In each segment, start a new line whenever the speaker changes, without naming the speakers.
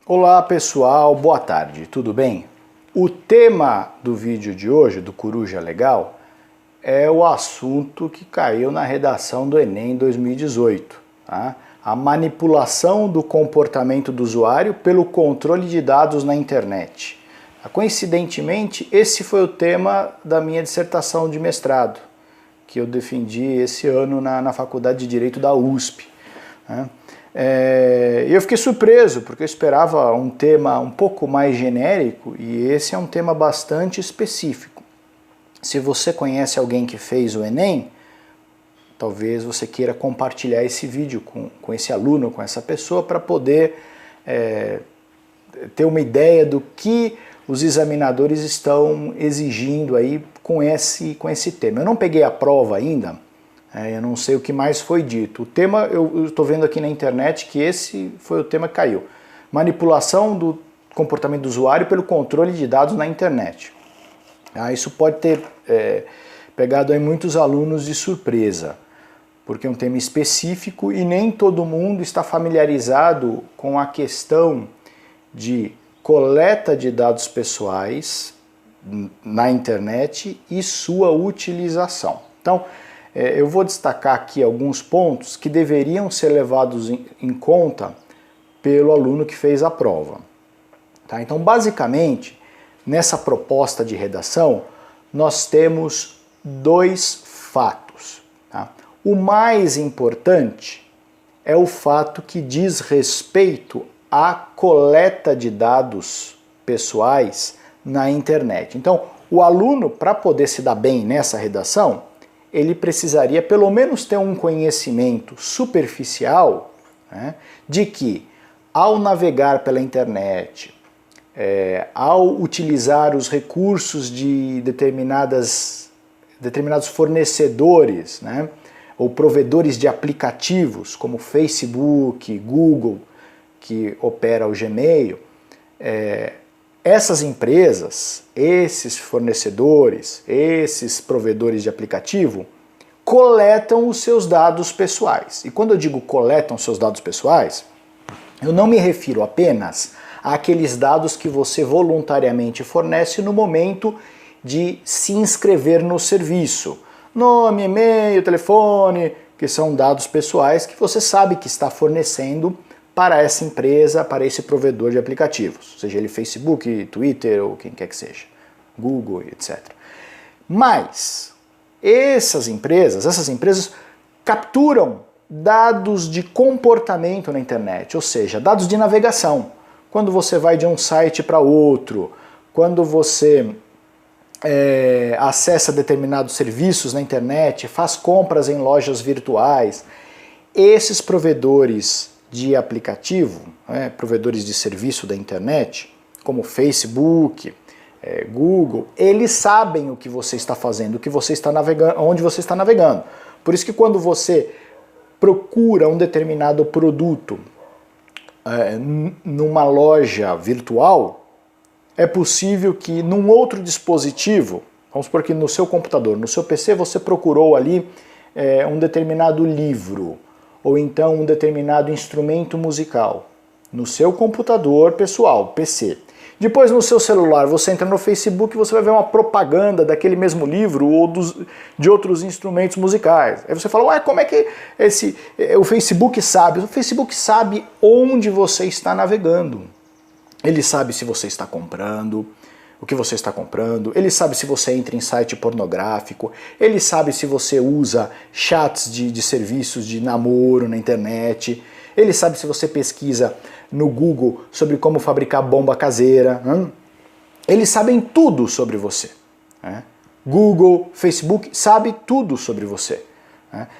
Olá pessoal, boa tarde, tudo bem? O tema do vídeo de hoje, do Coruja Legal, é o assunto que caiu na redação do Enem 2018. Tá? A manipulação do comportamento do usuário pelo controle de dados na internet. Coincidentemente, esse foi o tema da minha dissertação de mestrado, que eu defendi esse ano na Faculdade de Direito da USP. Né? Eu fiquei surpreso, porque eu esperava um tema um pouco mais genérico e esse é um tema bastante específico. Se você conhece alguém que fez o Enem, talvez você queira compartilhar esse vídeo com esse aluno, com essa pessoa, para poder ter uma ideia do que os examinadores estão exigindo aí com esse tema. Eu não peguei a prova ainda, eu não sei o que mais foi dito. O tema, eu estou vendo aqui na internet que esse foi o tema que caiu. Manipulação do comportamento do usuário pelo controle de dados na internet. Isso pode ter pegado aí muitos alunos de surpresa, porque é um tema específico e nem todo mundo está familiarizado com a questão de coleta de dados pessoais na internet e sua utilização. Então, eu vou destacar aqui alguns pontos que deveriam ser levados em conta pelo aluno que fez a prova. Tá? Então, basicamente, nessa proposta de redação, nós temos dois fatos. Tá? O mais importante é o fato que diz respeito à coleta de dados pessoais na internet. Então, o aluno, para poder se dar bem nessa redação, ele precisaria pelo menos ter um conhecimento superficial, né, de que ao navegar pela internet, ao utilizar os recursos de determinados fornecedores, né, ou provedores de aplicativos, como Facebook, Google, que opera o Gmail, essas empresas, esses fornecedores, esses provedores de aplicativo, coletam os seus dados pessoais. E quando eu digo coletam seus dados pessoais, eu não me refiro apenas àqueles dados que você voluntariamente fornece no momento de se inscrever no serviço. Nome, e-mail, telefone, que são dados pessoais que você sabe que está fornecendo para essa empresa, para esse provedor de aplicativos, seja ele Facebook, Twitter ou quem quer que seja, Google, etc. Mas essas empresas capturam dados de comportamento na internet, ou seja, dados de navegação. Quando você vai de um site para outro, quando você acessa determinados serviços na internet, faz compras em lojas virtuais, esses provedores de aplicativo, provedores de serviço da internet, como Facebook, Google, eles sabem o que você está fazendo, o que você está navegando, onde você está navegando. Por isso que quando você procura um determinado produto numa loja virtual, é possível que num outro dispositivo, vamos supor que no seu computador, no seu PC, você procurou ali um determinado livro, ou então um determinado instrumento musical, no seu computador pessoal, PC. Depois no seu celular você entra no Facebook e você vai ver uma propaganda daquele mesmo livro ou de outros instrumentos musicais. Aí você fala, ué, como é que o Facebook sabe? O Facebook sabe onde você está navegando. Ele sabe se você está comprando, o que você está comprando, ele sabe se você entra em site pornográfico, ele sabe se você usa chats de serviços de namoro na internet, ele sabe se você pesquisa no Google sobre como fabricar bomba caseira, eles sabem tudo sobre você. Google, Facebook, sabe tudo sobre você.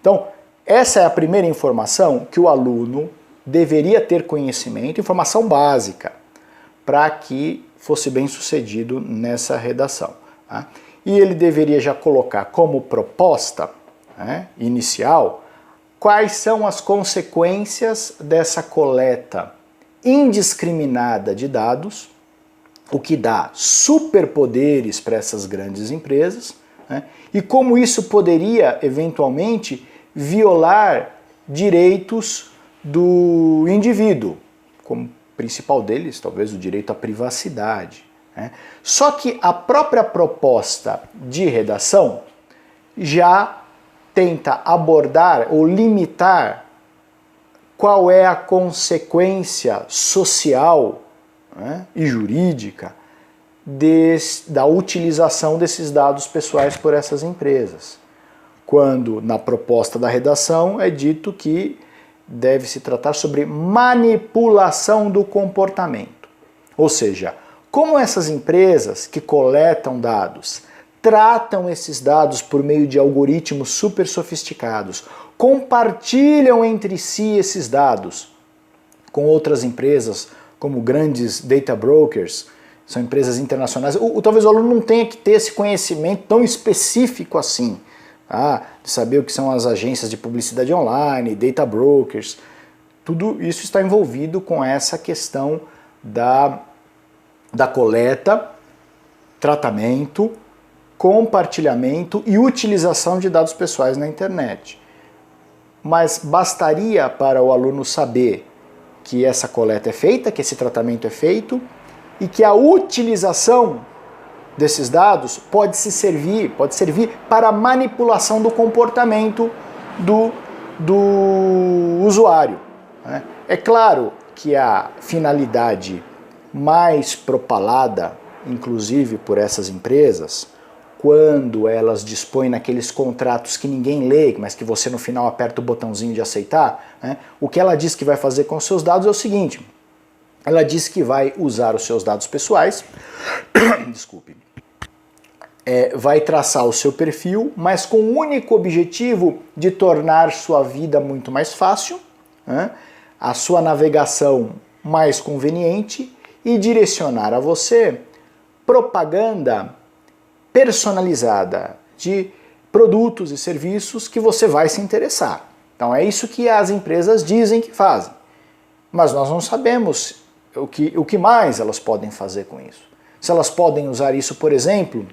Então, essa é a primeira informação que o aluno deveria ter conhecimento, informação básica, para que fosse bem sucedido nessa redação. Tá? E ele deveria já colocar como proposta inicial quais são as consequências dessa coleta indiscriminada de dados, o que dá superpoderes para essas grandes empresas, e como isso poderia eventualmente violar direitos do indivíduo, como principal deles, talvez o direito à privacidade, né? Só que a própria proposta de redação já tenta abordar ou limitar qual é a consequência social, né, e jurídica da utilização desses dados pessoais por essas empresas. Quando na proposta da redação é dito que deve se tratar sobre manipulação do comportamento. Ou seja, como essas empresas que coletam dados tratam esses dados por meio de algoritmos super sofisticados, compartilham entre si esses dados com outras empresas, como grandes data brokers, são empresas internacionais. Talvez o aluno não tenha que ter esse conhecimento tão específico assim, tá? De saber o que são as agências de publicidade online, data brokers. Tudo isso está envolvido com essa questão da coleta, tratamento, compartilhamento e utilização de dados pessoais na internet. Mas bastaria para o aluno saber que essa coleta é feita, que esse tratamento é feito e que a utilização desses dados pode servir para a manipulação do comportamento do usuário, né? É claro que a finalidade mais propalada, inclusive por essas empresas, quando elas dispõem naqueles contratos que ninguém lê, mas que você no final aperta o botãozinho de aceitar, né? O que ela diz que vai fazer com os seus dados é o seguinte: ela diz que vai usar os seus dados pessoais, desculpe, vai traçar o seu perfil, mas com o único objetivo de tornar sua vida muito mais fácil, né? A sua navegação mais conveniente e direcionar a você propaganda personalizada de produtos e serviços que você vai se interessar. Então é isso que as empresas dizem que fazem. Mas nós não sabemos o que mais elas podem fazer com isso. Se elas podem usar isso, por exemplo,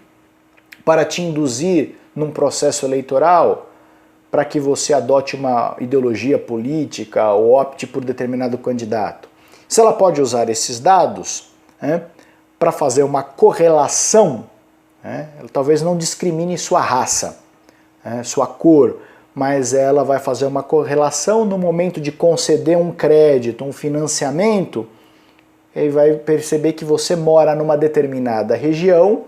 para te induzir num processo eleitoral, para que você adote uma ideologia política ou opte por determinado candidato. Se ela pode usar esses dados, né, para fazer uma correlação, ela talvez não discrimine sua raça, sua cor, mas ela vai fazer uma correlação no momento de conceder um crédito, um financiamento, e vai perceber que você mora numa determinada região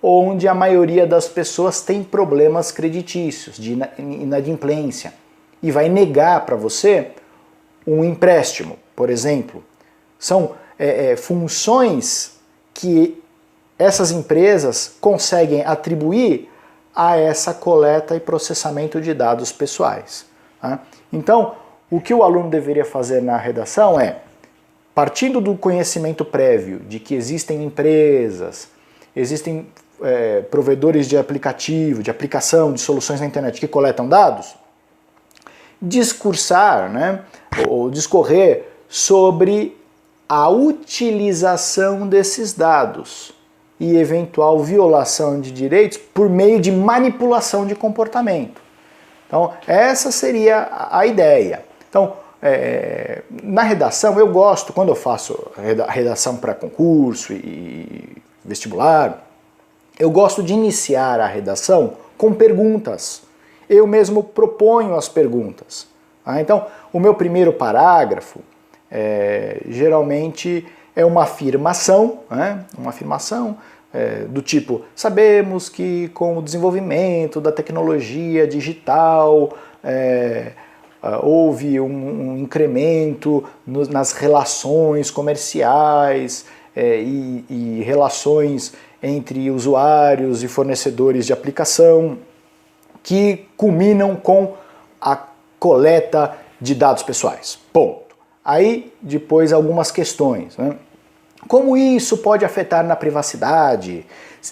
onde a maioria das pessoas tem problemas creditícios, de inadimplência, e vai negar para você um empréstimo, por exemplo. São funções que essas empresas conseguem atribuir a essa coleta e processamento de dados pessoais, tá? Então, o que o aluno deveria fazer na redação é, partindo do conhecimento prévio de que existem empresas, existem provedores de aplicativo, de aplicação, de soluções na internet que coletam dados, discursar, né, ou discorrer sobre a utilização desses dados e eventual violação de direitos por meio de manipulação de comportamento. Então, essa seria a ideia. Então, na redação, eu gosto, quando eu faço redação para concurso e vestibular, eu gosto de iniciar a redação com perguntas. Eu mesmo proponho as perguntas. Então, o meu primeiro parágrafo, geralmente, é uma afirmação, né? Uma afirmação do tipo: sabemos que com o desenvolvimento da tecnologia digital houve um incremento nas relações comerciais e relações entre usuários e fornecedores de aplicação que culminam com a coleta de dados pessoais. Ponto. Aí, depois, algumas questões, né? Como isso pode afetar na privacidade?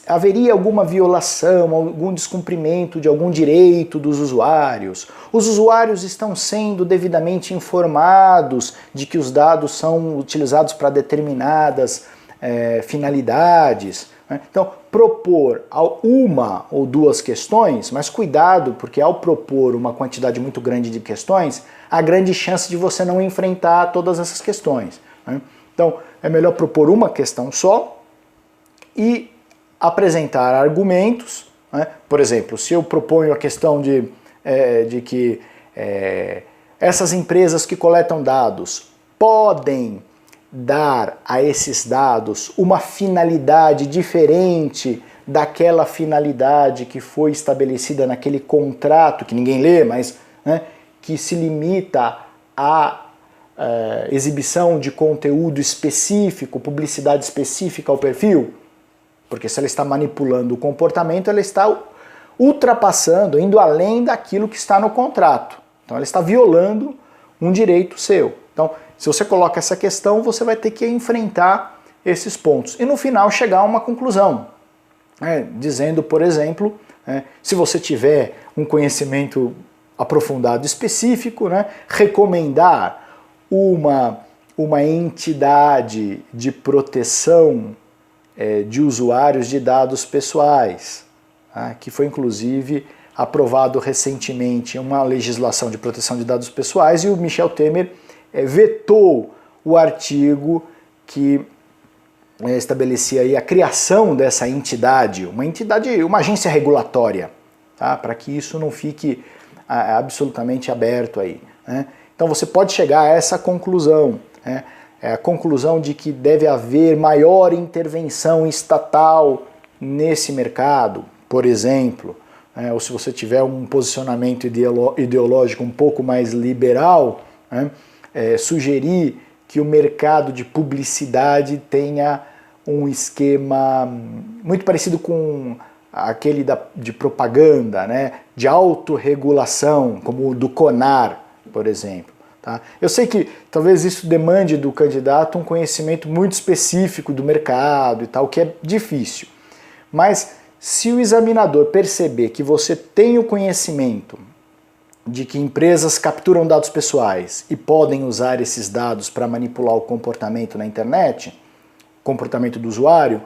Haveria alguma violação, algum descumprimento de algum direito dos usuários? Os usuários estão sendo devidamente informados de que os dados são utilizados para determinadas finalidades? Então, propor uma ou duas questões, mas cuidado, porque ao propor uma quantidade muito grande de questões, há grande chance de você não enfrentar todas essas questões, né? Então, é melhor propor uma questão só e apresentar argumentos, né? Por exemplo, se eu proponho a questão de que essas empresas que coletam dados podem dar a esses dados uma finalidade diferente daquela finalidade que foi estabelecida naquele contrato, que ninguém lê, mas né, que se limita à exibição de conteúdo específico, publicidade específica ao perfil, porque se ela está manipulando o comportamento, ela está ultrapassando, indo além daquilo que está no contrato. Então ela está violando um direito seu. Então, se você coloca essa questão, você vai ter que enfrentar esses pontos. E no final chegar a uma conclusão, né, dizendo, por exemplo, se você tiver um conhecimento aprofundado específico, né, recomendar uma entidade de proteção de usuários de dados pessoais, que foi inclusive aprovado recentemente uma legislação de proteção de dados pessoais, e o Michel Temer vetou o artigo que estabelecia aí a criação dessa entidade, uma agência regulatória, tá? Para que isso não fique absolutamente aberto aí, né? Então você pode chegar a essa conclusão, né? A conclusão de que deve haver maior intervenção estatal nesse mercado, por exemplo, ou se você tiver um posicionamento ideológico um pouco mais liberal, né, sugerir que o mercado de publicidade tenha um esquema muito parecido com aquele de propaganda, né, de autorregulação, como o do CONAR, por exemplo. Tá? Eu sei que talvez isso demande do candidato um conhecimento muito específico do mercado e tal, que é difícil. Mas se o examinador perceber que você tem o conhecimento de que empresas capturam dados pessoais e podem usar esses dados para manipular o comportamento na internet, comportamento do usuário,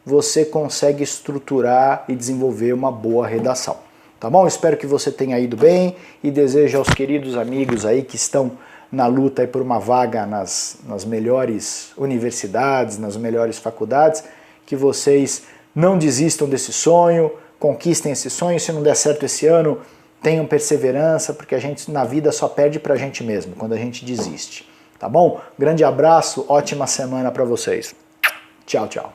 você consegue estruturar e desenvolver uma boa redação. Tá bom? Espero que você tenha ido bem e desejo aos queridos amigos aí que estão na luta aí por uma vaga nas melhores universidades, nas melhores faculdades, que vocês não desistam desse sonho, conquistem esse sonho. Se não der certo esse ano, tenham perseverança, porque a gente na vida só perde pra gente mesmo quando a gente desiste. Tá bom? Grande abraço, ótima semana para vocês. Tchau, tchau.